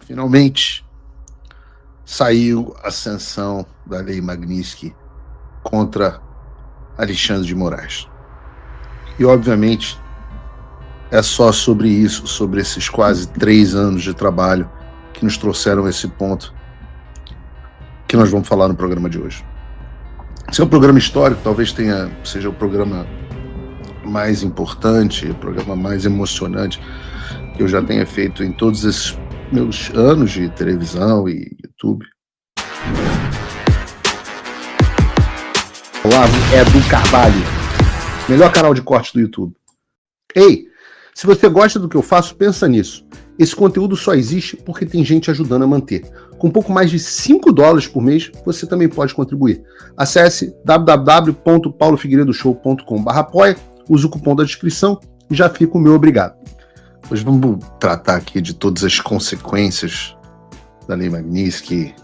Finalmente saiu a sanção da Lei Magnitsky contra Alexandre de Moraes. E, obviamente, é só sobre isso, sobre esses quase 3 anos de trabalho que nos trouxeram a esse ponto, que nós vamos falar no programa de hoje. Esse é um programa histórico, talvez seja o programa mais importante, o programa mais emocionante que eu já tenha feito em todos esses meus anos de televisão e YouTube. Olá, é do Carvalho, melhor canal de corte do YouTube. Ei, se você gosta do que eu faço, pensa nisso. Esse conteúdo só existe porque tem gente ajudando a manter. Com pouco mais de $5 por mês, você também pode contribuir. Acesse www.paulofigueiredoshow.com/apoia, use o cupom da descrição e já fica o meu obrigado. Hoje vamos tratar aqui de todas as consequências da Lei Magnitsky.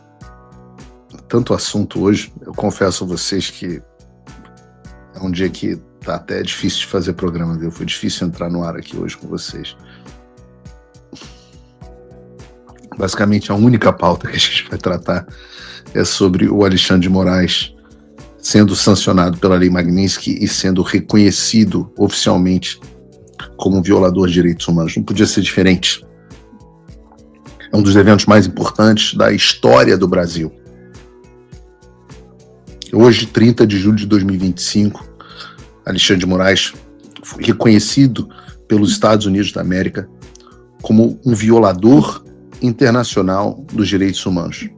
Tanto assunto hoje, eu confesso a vocês que é um dia que tá até difícil de fazer programa, viu? Foi difícil entrar no ar aqui hoje com vocês. Basicamente, a única pauta que a gente vai tratar é sobre o Alexandre de Moraes sendo sancionado pela Lei Magnitsky e sendo reconhecido oficialmente como um violador de direitos humanos. Não podia ser diferente. É um dos eventos mais importantes da história do Brasil. Hoje, 30 de julho de 2025, Alexandre de Moraes foi reconhecido pelos Estados Unidos da América como um violador internacional dos direitos humanos.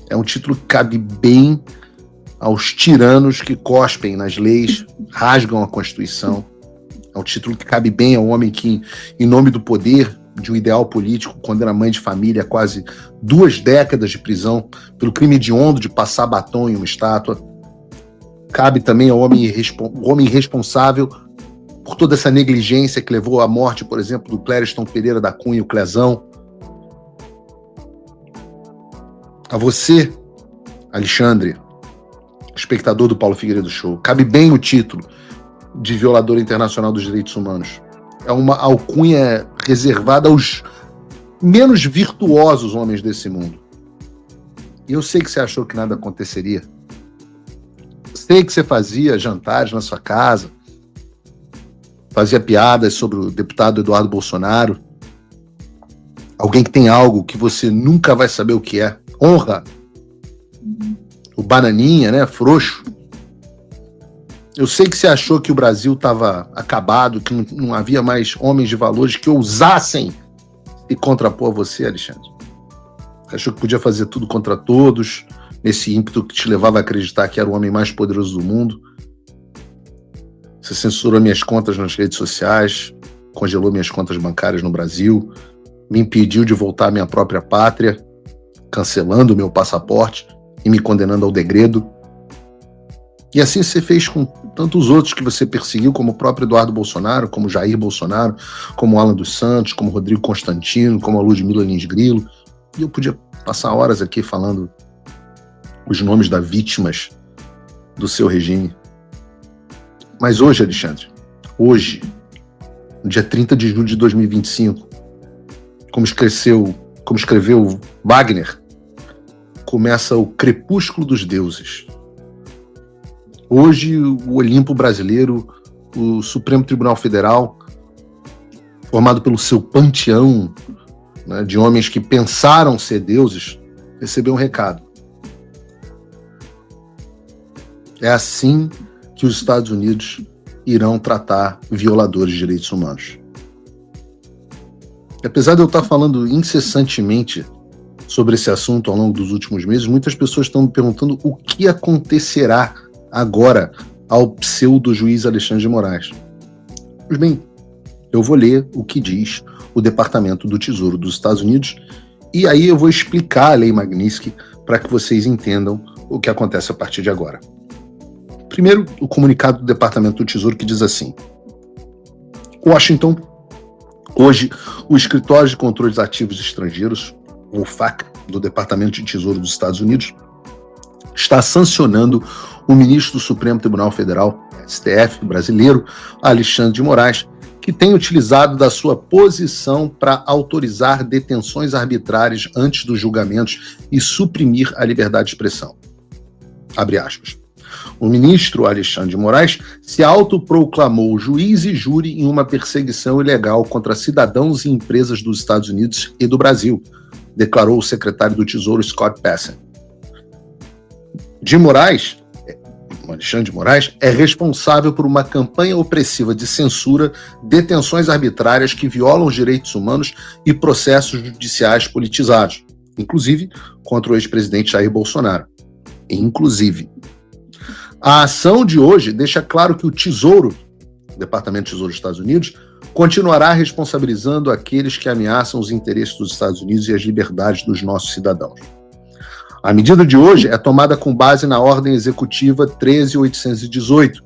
É um título que cabe bem aos tiranos que cospem nas leis, rasgam a Constituição. É um título que cabe bem ao homem que, em nome do poder, de um ideal político, condena a mãe de família a quase 2 décadas de prisão pelo crime hediondo de passar batom em uma estátua. Cabe também ao homem responsável por toda essa negligência que levou à morte, por exemplo, do Clériston Pereira da Cunha, o Clezão. A você, Alexandre, espectador do Paulo Figueiredo Show, cabe bem o título de violador internacional dos direitos humanos. É uma alcunha reservada aos menos virtuosos homens desse mundo. E eu sei que você achou que nada aconteceria. Sei que você fazia jantares na sua casa, fazia piadas sobre o deputado Eduardo Bolsonaro, alguém que tem algo que você nunca vai saber o que é. Honra. O bananinha, né? Frouxo. Eu sei que você achou que o Brasil estava acabado, que não havia mais homens de valores que ousassem se contrapor a você, Alexandre. Você achou que podia fazer tudo contra todos, nesse ímpeto que te levava a acreditar que era o homem mais poderoso do mundo. Você censurou minhas contas nas redes sociais, congelou minhas contas bancárias no Brasil, me impediu de voltar à minha própria pátria, cancelando o meu passaporte e me condenando ao degredo. E assim você fez com tantos outros que você perseguiu, como o próprio Eduardo Bolsonaro, como Jair Bolsonaro, como Alan dos Santos, como Rodrigo Constantino, como a Ludmila Lins Grilo. E eu podia passar horas aqui falando os nomes das vítimas do seu regime. Mas hoje, Alexandre, hoje, no dia 30 de julho de 2025, como escreveu Wagner, começa o crepúsculo dos deuses. Hoje, o Olimpo brasileiro, o Supremo Tribunal Federal, formado pelo seu panteão, né, de homens que pensaram ser deuses, recebeu um recado. É assim que os Estados Unidos irão tratar violadores de direitos humanos. E apesar de eu estar falando incessantemente sobre esse assunto ao longo dos últimos meses, muitas pessoas estão me perguntando o que acontecerá agora ao pseudo-juiz Alexandre de Moraes. Pois bem, eu vou ler o que diz o Departamento do Tesouro dos Estados Unidos e aí eu vou explicar a Lei Magnitsky para que vocês entendam o que acontece a partir de agora. Primeiro, o comunicado do Departamento do Tesouro que diz assim: Washington, hoje o Escritório de Controle dos Ativos Estrangeiros, o OFAC, do Departamento de Tesouro dos Estados Unidos, está sancionando o ministro do Supremo Tribunal Federal, STF, brasileiro, Alexandre de Moraes, que tem utilizado da sua posição para autorizar detenções arbitrárias antes dos julgamentos e suprimir a liberdade de expressão. Abre aspas. O ministro Alexandre de Moraes se autoproclamou juiz e júri em uma perseguição ilegal contra cidadãos e empresas dos Estados Unidos e do Brasil, declarou o secretário do Tesouro Scott Bessent. Alexandre de Moraes é responsável por uma campanha opressiva de censura, detenções arbitrárias que violam os direitos humanos e processos judiciais politizados, inclusive contra o ex-presidente Jair Bolsonaro. Inclusive. A ação de hoje deixa claro que o Tesouro, o Departamento de Tesouro dos Estados Unidos, continuará responsabilizando aqueles que ameaçam os interesses dos Estados Unidos e as liberdades dos nossos cidadãos. A medida de hoje é tomada com base na Ordem Executiva 13.818,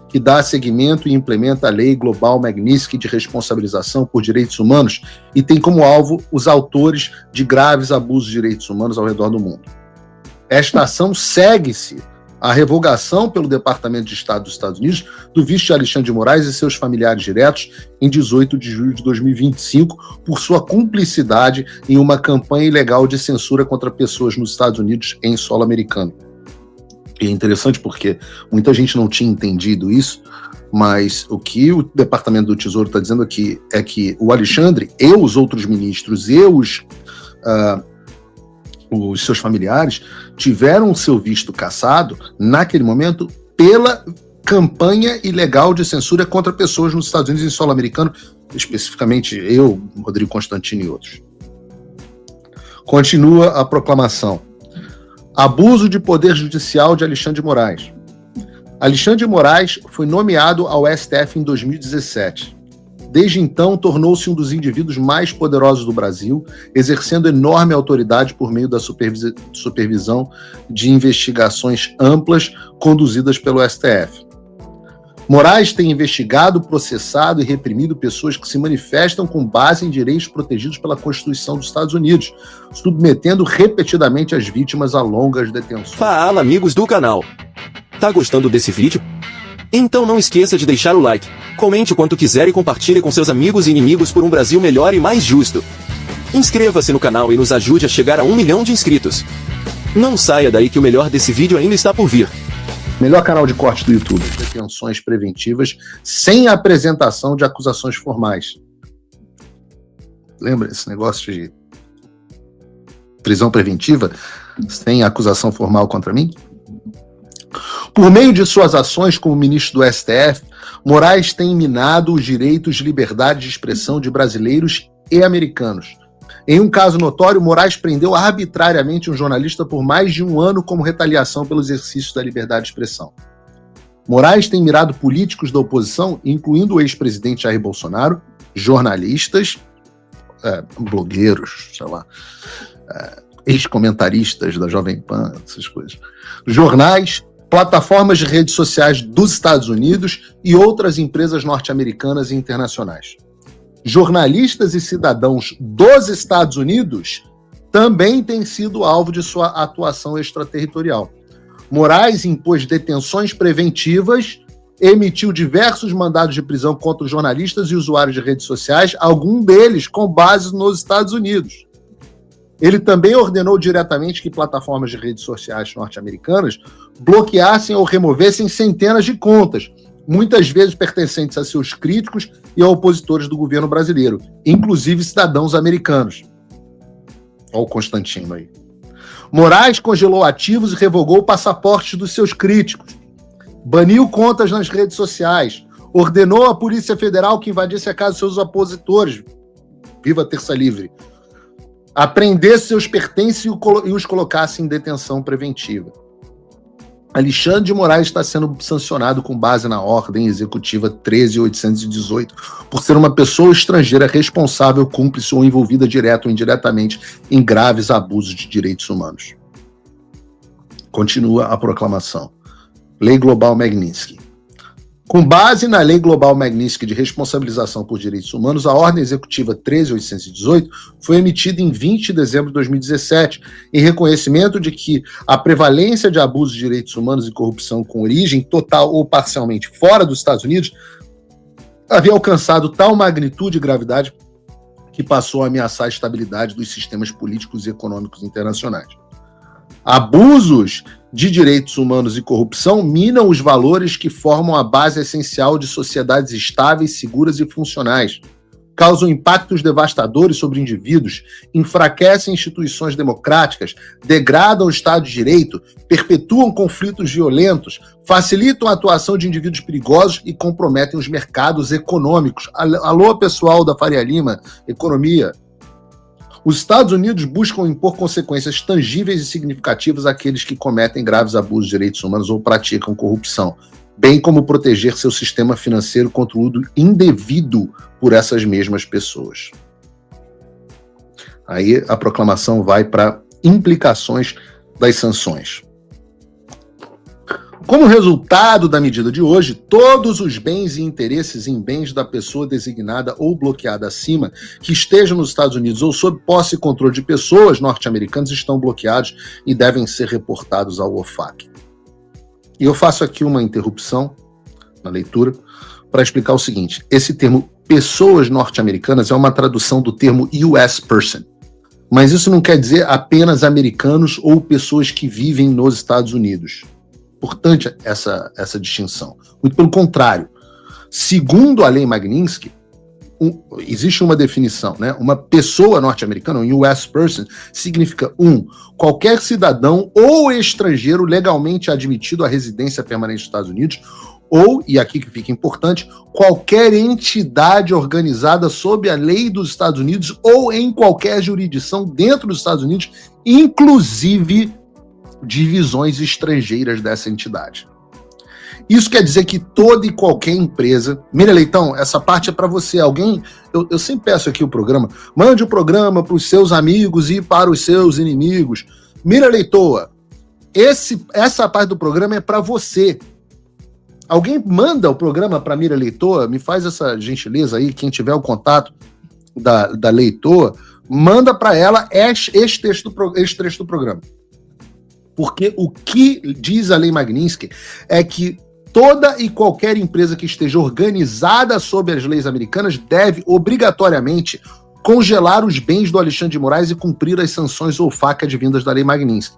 que dá seguimento e implementa a Lei Global Magnitsky de Responsabilização por Direitos Humanos e tem como alvo os autores de graves abusos de direitos humanos ao redor do mundo. Esta ação segue-se à revogação pelo Departamento de Estado dos Estados Unidos do visto de Alexandre de Moraes e seus familiares diretos em 18 de julho de 2025 por sua cumplicidade em uma campanha ilegal de censura contra pessoas nos Estados Unidos em solo americano. E é interessante porque muita gente não tinha entendido isso, mas o que o Departamento do Tesouro está dizendo aqui é que o Alexandre e os outros ministros e os seus familiares tiveram o seu visto cassado, naquele momento, pela campanha ilegal de censura contra pessoas nos Estados Unidos em solo americano, especificamente eu, Rodrigo Constantino e outros. Continua a proclamação. Abuso de poder judicial de Alexandre de Moraes. Alexandre de Moraes foi nomeado ao STF em 2017. Desde então, tornou-se um dos indivíduos mais poderosos do Brasil, exercendo enorme autoridade por meio da supervisão de investigações amplas conduzidas pelo STF. Moraes tem investigado, processado e reprimido pessoas que se manifestam com base em direitos protegidos pela Constituição dos Estados Unidos, submetendo repetidamente as vítimas a longas detenções. Fala, amigos do canal! Tá gostando desse vídeo? Então não esqueça de deixar o like, comente o quanto quiser e compartilhe com seus amigos e inimigos por um Brasil melhor e mais justo. Inscreva-se no canal e nos ajude a chegar a 1 milhão de inscritos. Não saia daí que o melhor desse vídeo ainda está por vir. Melhor canal de corte do YouTube. Detenções preventivas sem apresentação de acusações formais. Lembra esse negócio de prisão preventiva sem acusação formal contra mim? Por meio de suas ações como ministro do STF, Moraes tem minado os direitos de liberdade de expressão de brasileiros e americanos. Em um caso notório, Moraes prendeu arbitrariamente um jornalista por mais de 1 ano como retaliação pelo exercício da liberdade de expressão. Moraes tem mirado políticos da oposição, incluindo o ex-presidente Jair Bolsonaro, jornalistas, blogueiros, sei lá, ex-comentaristas da Jovem Pan, essas coisas, jornais, plataformas de redes sociais dos Estados Unidos e outras empresas norte-americanas e internacionais. Jornalistas e cidadãos dos Estados Unidos também têm sido alvo de sua atuação extraterritorial. Moraes impôs detenções preventivas, emitiu diversos mandados de prisão contra jornalistas e usuários de redes sociais, algum deles com base nos Estados Unidos. Ele também ordenou diretamente que plataformas de redes sociais norte-americanas bloqueassem ou removessem centenas de contas, muitas vezes pertencentes a seus críticos e a opositores do governo brasileiro, inclusive cidadãos americanos. Olha o Constantino aí. Moraes congelou ativos e revogou passaportes dos seus críticos, baniu contas nas redes sociais, ordenou à Polícia Federal que invadisse a casa de seus opositores, viva Terça Livre, apreendesse seus pertences e os colocasse em detenção preventiva. Alexandre de Moraes está sendo sancionado com base na Ordem Executiva 13.818 por ser uma pessoa estrangeira responsável, cúmplice ou envolvida direto ou indiretamente em graves abusos de direitos humanos. Continua a proclamação. Lei Global Magnitsky. Com base na Lei Global Magnitsky de Responsabilização por Direitos Humanos, a Ordem Executiva 13.818 foi emitida em 20 de dezembro de 2017, em reconhecimento de que a prevalência de abusos de direitos humanos e corrupção com origem total ou parcialmente fora dos Estados Unidos havia alcançado tal magnitude e gravidade que passou a ameaçar a estabilidade dos sistemas políticos e econômicos internacionais. Abusos de direitos humanos e corrupção minam os valores que formam a base essencial de sociedades estáveis, seguras e funcionais. Causam impactos devastadores sobre indivíduos, enfraquecem instituições democráticas, degradam o Estado de Direito, perpetuam conflitos violentos, facilitam a atuação de indivíduos perigosos e comprometem os mercados econômicos. Alô, pessoal da Faria Lima, economia. Os Estados Unidos buscam impor consequências tangíveis e significativas àqueles que cometem graves abusos de direitos humanos ou praticam corrupção, bem como proteger seu sistema financeiro contra o uso indevido por essas mesmas pessoas. Aí a proclamação vai para implicações das sanções. Como resultado da medida de hoje, todos os bens e interesses em bens da pessoa designada ou bloqueada acima, que estejam nos Estados Unidos ou sob posse e controle de pessoas norte-americanas, estão bloqueados e devem ser reportados ao OFAC. E eu faço aqui uma interrupção na leitura para explicar o seguinte: esse termo pessoas norte-americanas é uma tradução do termo US person, mas isso não quer dizer apenas americanos ou pessoas que vivem nos Estados Unidos. Importante essa distinção. Muito pelo contrário. Segundo a lei Magnitsky, existe uma definição, né? Uma pessoa norte-americana, um US person, significa qualquer cidadão ou estrangeiro legalmente admitido à residência permanente dos Estados Unidos, ou, e aqui que fica importante, qualquer entidade organizada sob a lei dos Estados Unidos ou em qualquer jurisdição dentro dos Estados Unidos, inclusive divisões estrangeiras dessa entidade. Isso quer dizer que toda e qualquer empresa... Mira Leitão, essa parte é para você. Alguém... Eu sempre peço aqui o programa. Mande o programa para os seus amigos e para os seus inimigos. Mira Leitoa, essa parte do programa é para você. Alguém manda o programa para Mira Leitoa? Me faz essa gentileza aí. Quem tiver o contato da Leitoa, manda para ela este trecho do programa. Porque o que diz a lei Magnitsky é que toda e qualquer empresa que esteja organizada sob as leis americanas deve obrigatoriamente congelar os bens do Alexandre de Moraes e cumprir as sanções ou FAC advindas da lei Magnitsky.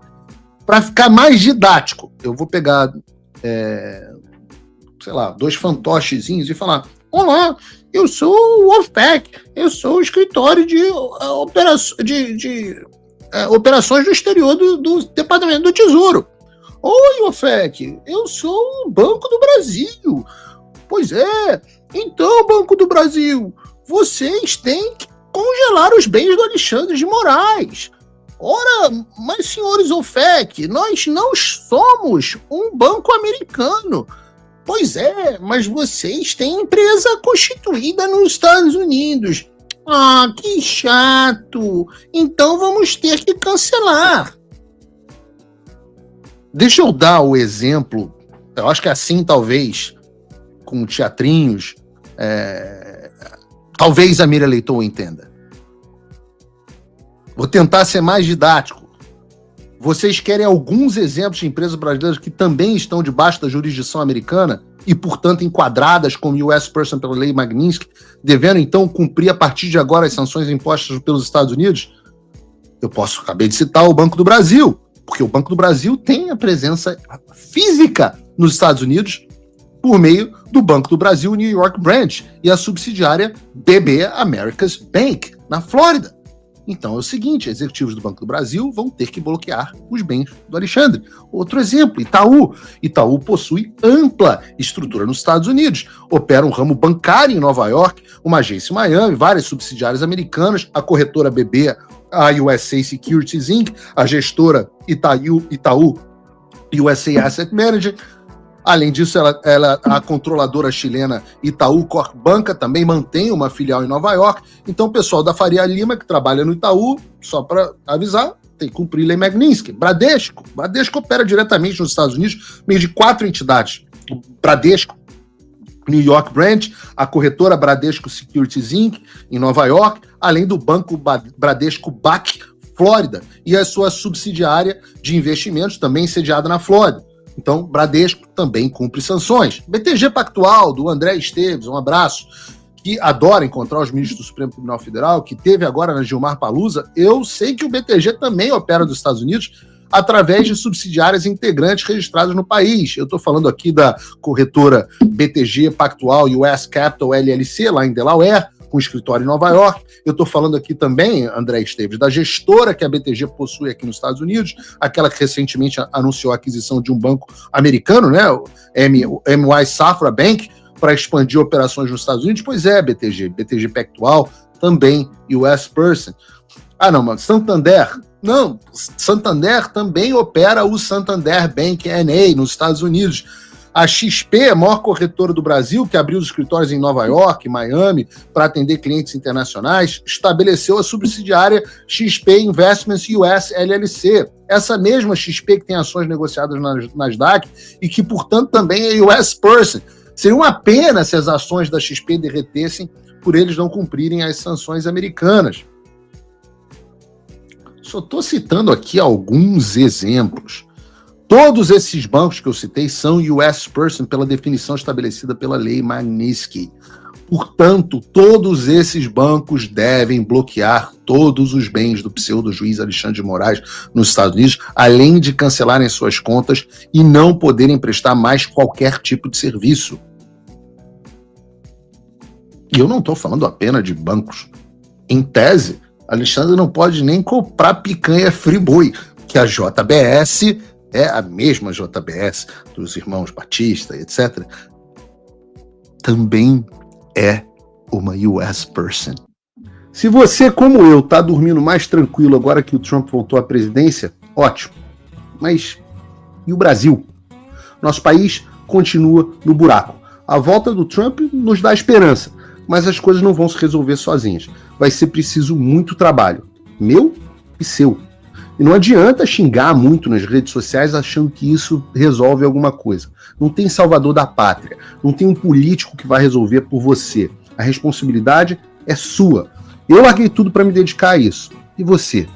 Para ficar mais didático, eu vou pegar, dois fantochezinhos e falar: olá, eu sou o OFAC, eu sou o escritório de operações do exterior do Departamento do Tesouro. Oi, OFAC, eu sou o Banco do Brasil. Pois é, então, Banco do Brasil, vocês têm que congelar os bens do Alexandre de Moraes. Ora, mas senhores OFAC, nós não somos um banco americano. Pois é, mas vocês têm empresa constituída nos Estados Unidos. Ah, que chato! Então vamos ter que cancelar. Deixa eu dar o exemplo, eu acho que assim, talvez, com teatrinhos, talvez a Mira Leitão entenda. Vou tentar ser mais didático. Vocês querem alguns exemplos de empresas brasileiras que também estão debaixo da jurisdição americana e, portanto, enquadradas como US person pela lei Magnitsky, devendo, então, cumprir a partir de agora as sanções impostas pelos Estados Unidos? Acabei de citar o Banco do Brasil, porque o Banco do Brasil tem a presença física nos Estados Unidos por meio do Banco do Brasil New York Branch e a subsidiária BB America's Bank, na Flórida. Então é o seguinte, executivos do Banco do Brasil vão ter que bloquear os bens do Alexandre. Outro exemplo, Itaú. Itaú possui ampla estrutura nos Estados Unidos. Opera um ramo bancário em Nova York, uma agência em Miami, várias subsidiárias americanas, a corretora BB, a USA Securities Inc., a gestora Itaú USA Asset Manager. Além disso, a controladora chilena Itaú Corpbanca também mantém uma filial em Nova York. Então, o pessoal da Faria Lima, que trabalha no Itaú, só para avisar, tem que cumprir a lei Magnitsky. Bradesco opera diretamente nos Estados Unidos, meio de 4 entidades. O Bradesco New York Branch, a corretora Bradesco Securities Inc., em Nova York, além do banco Bradesco BAC, Flórida, e a sua subsidiária de investimentos, também sediada na Flórida. Então, Bradesco também cumpre sanções. BTG Pactual, do André Esteves, um abraço, que adora encontrar os ministros do Supremo Tribunal Federal, que teve agora na Gilmar Palusa. Eu sei que o BTG também opera dos Estados Unidos através de subsidiárias integrantes registradas no país. Eu estou falando aqui da corretora BTG Pactual US Capital LLC, lá em Delaware, com escritório em Nova York. Eu estou falando aqui também, André Esteves, da gestora que a BTG possui aqui nos Estados Unidos, aquela que recentemente anunciou a aquisição de um banco americano, né, o MY Safra Bank, para expandir operações nos Estados Unidos. Pois é, BTG Pactual, também US Person. Ah, não, mas Santander. Não, Santander também opera o Santander Bank N.A. nos Estados Unidos. A XP, a maior corretora do Brasil, que abriu os escritórios em Nova York, Miami, para atender clientes internacionais, estabeleceu a subsidiária XP Investments US LLC. Essa mesma XP que tem ações negociadas na Nasdaq e que, portanto, também é US Person. Seria uma pena se as ações da XP derretessem por eles não cumprirem as sanções americanas. Só estou citando aqui alguns exemplos. Todos esses bancos que eu citei são US Person pela definição estabelecida pela lei Magnitsky. Portanto, todos esses bancos devem bloquear todos os bens do pseudo-juiz Alexandre de Moraes nos Estados Unidos, além de cancelarem suas contas e não poderem prestar mais qualquer tipo de serviço. E eu não estou falando apenas de bancos. Em tese, Alexandre não pode nem comprar picanha Friboi, que a JBS é a mesma JBS dos irmãos Batista, etc. Também é uma US Person. Se você, como eu, está dormindo mais tranquilo agora que o Trump voltou à presidência, ótimo. Mas e o Brasil? Nosso país continua no buraco. A volta do Trump nos dá esperança, mas as coisas não vão se resolver sozinhas. Vai ser preciso muito trabalho, meu e seu. E não adianta xingar muito nas redes sociais achando que isso resolve alguma coisa. Não tem salvador da pátria, não tem um político que vai resolver por você. A responsabilidade é sua. Eu larguei tudo para me dedicar a isso. E você?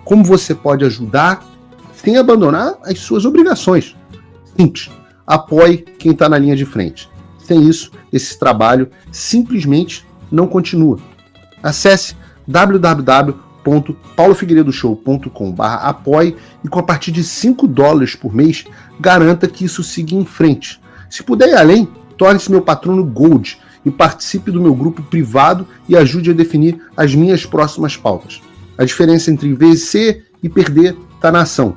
Como você pode ajudar sem abandonar as suas obrigações? Simples. Apoie quem está na linha de frente. Sem isso, esse trabalho simplesmente não continua. Acesse www.paulofigueiredoshow.com/apoie e com a partir de $5 por mês, garanta que isso siga em frente. Se puder ir além, torne-se meu patrono Gold e participe do meu grupo privado e ajude a definir as minhas próximas pautas. A diferença entre vencer e perder está na ação.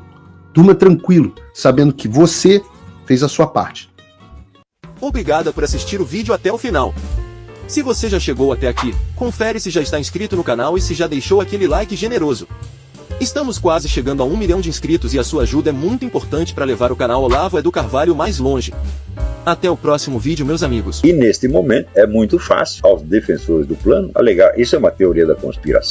Durma tranquilo, sabendo que você fez a sua parte. Obrigada por assistir o vídeo até o final. Se você já chegou até aqui, confere se já está inscrito no canal e se já deixou aquele like generoso. Estamos quase chegando a 1 milhão de inscritos e a sua ajuda é muito importante para levar o canal Olavo Edu Carvalho mais longe. Até o próximo vídeo, meus amigos. E neste momento é muito fácil aos defensores do plano alegar isso é uma teoria da conspiração.